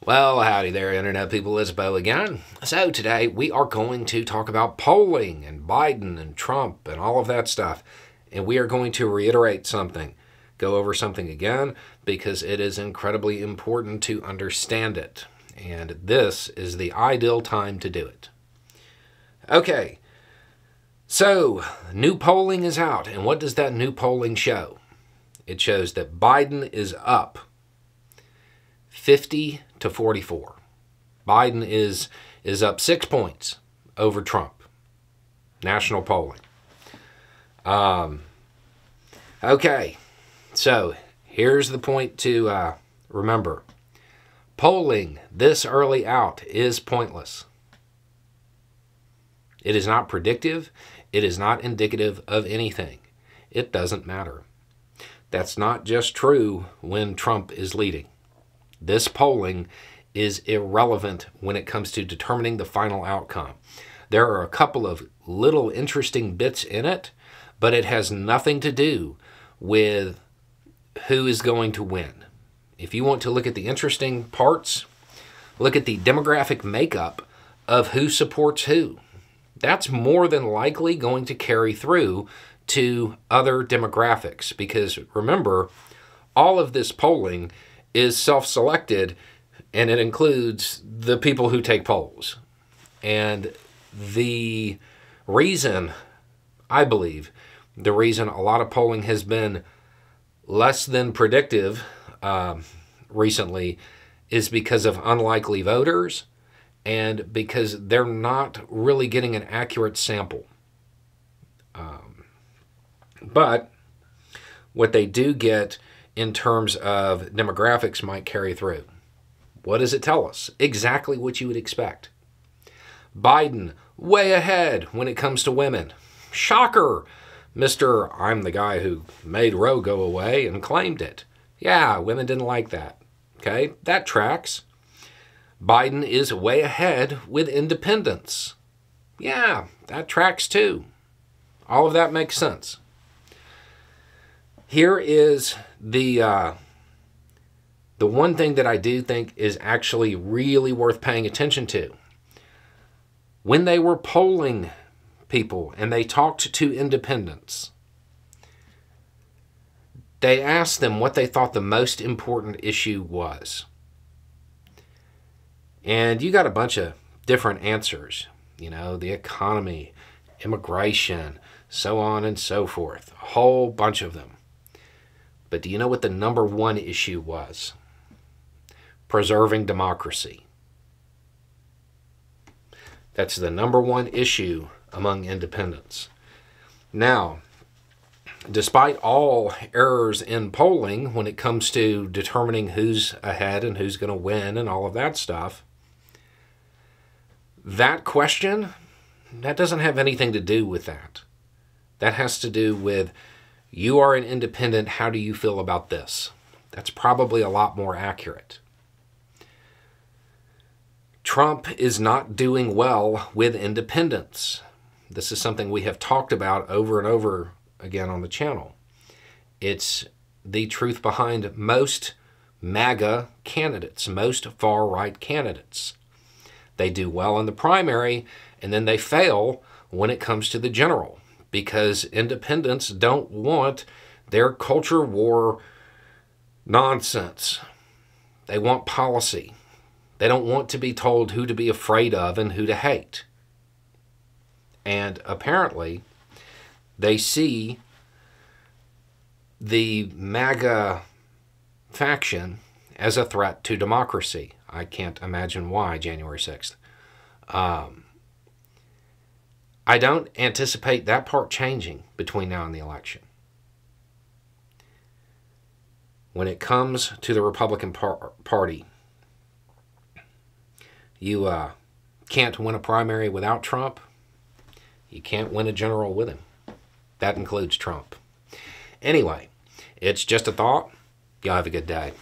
Well, howdy there, Internet people. It's Bo again. So today we are going to talk about polling and Biden and Trump and all of that stuff. And we are going to reiterate something, go over something again, because it is incredibly important to understand it. And this is the ideal time to do it. Okay, so new polling is out. And what does that new polling show? It shows that Biden is up 50 to 44. Biden is up 6 points over Trump. National polling. Okay, so here's the point to remember. Polling this early out is pointless. It is not predictive. It is not indicative of anything. It doesn't matter. That's not just true when Trump is leading. This polling is irrelevant when it comes to determining the final outcome. There are a couple of little interesting bits in it, but it has nothing to do with who is going to win. If you want to look at the interesting parts, look at the demographic makeup of who supports who. That's more than likely going to carry through to other demographics because remember, all of this polling is self-selected, and it includes the people who take polls. And the reason, I believe, the reason a lot of polling has been less than predictive recently is because of unlikely voters and because they're not really getting an accurate sample. But what they do get in terms of demographics might carry through. What does it tell us? Exactly what you would expect. Biden, way ahead when it comes to women. Shocker! Mr. I'm the guy who made Roe go away and claimed it. Yeah, women didn't like that. Okay, that tracks. Biden is way ahead with independents. Yeah, that tracks too. All of that makes sense. Here is the one thing that I do think is actually really worth paying attention to. When they were polling people and they talked to independents, they asked them what they thought the most important issue was. And you got a bunch of different answers. You know, the economy, immigration, so on and so forth. A whole bunch of them. But do you know what the number one issue was? Preserving democracy. That's the number one issue among independents. Now, despite all errors in polling when it comes to determining who's ahead and who's going to win and all of that stuff, that question, that doesn't have anything to do with that. That has to do with, you are an independent, how do you feel about this? That's probably a lot more accurate. Trump is not doing well with independents. This is something we have talked about over and over again on the channel. It's the truth behind most MAGA candidates, most far-right candidates. They do well in the primary, and then they fail when it comes to the general, because independents don't want their culture war nonsense. They want policy. They don't want to be told who to be afraid of and who to hate. And apparently, they see the MAGA faction as a threat to democracy. I can't imagine why, January 6th. I don't anticipate that part changing between now and the election. When it comes to the Republican Party, you can't win a primary without Trump. You can't win a general with him. That includes Trump. Anyway, it's just a thought. Y'all have a good day.